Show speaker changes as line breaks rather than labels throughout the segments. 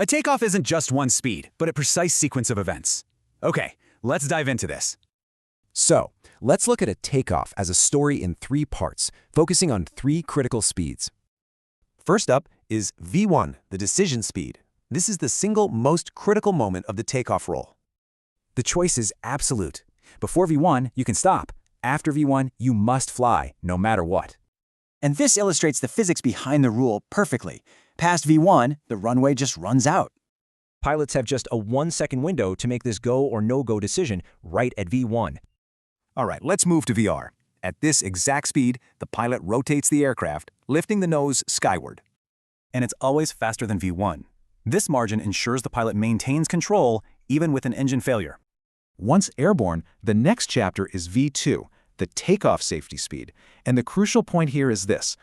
A takeoff isn't just one speed, but a precise sequence of events. Okay, let's dive into this.
So, let's look at a takeoff as a story in 3 parts, focusing on 3 critical speeds. First up is V1, the decision speed. This is the single most critical moment of the takeoff roll.
The choice is absolute. Before V1, you can stop. After V1, you must fly, no matter what.
And this illustrates the physics behind the rule perfectly. Past V1, the runway just runs out.
Pilots have just a 1-second window to make this go or no-go decision right at V1.
All right, let's move to VR. At this exact speed, the pilot rotates the aircraft, lifting the nose skyward.
And it's always faster than V1. This margin ensures the pilot maintains control even with an engine failure.
Once airborne, the next chapter is V2, the takeoff safety speed. And the crucial point here is this.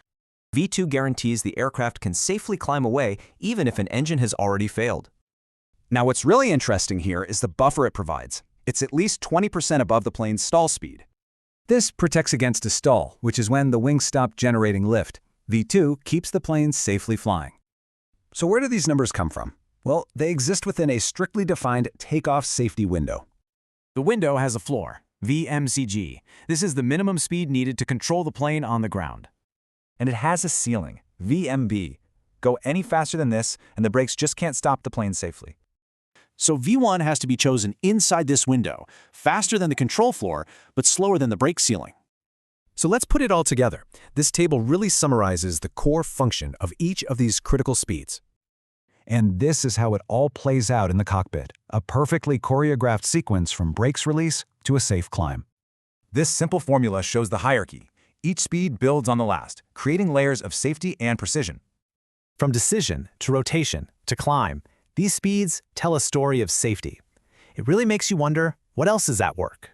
V2 guarantees the aircraft can safely climb away even if an engine has already failed.
Now what's really interesting here is the buffer it provides. It's at least 20% above the plane's stall speed. This protects against a stall, which is when the wings stop generating lift. V2 keeps the plane safely flying. So where do these numbers come from? Well, they exist within a strictly defined takeoff safety window.
The window has a floor, VMCG. This is the minimum speed needed to control the plane on the ground.
And it has a ceiling, VMB. Go any faster than this, and the brakes just can't stop the plane safely.
So V1 has to be chosen inside this window, faster than the control floor, but slower than the brake ceiling.
So let's put it all together. This table really summarizes the core function of each of these critical speeds.
And this is how it all plays out in the cockpit, a perfectly choreographed sequence from brakes release to a safe climb.
This simple formula shows the hierarchy. Each speed builds on the last, creating layers of safety and precision.
From decision to rotation to climb, these speeds tell a story of safety. It really makes you wonder, what else is at work?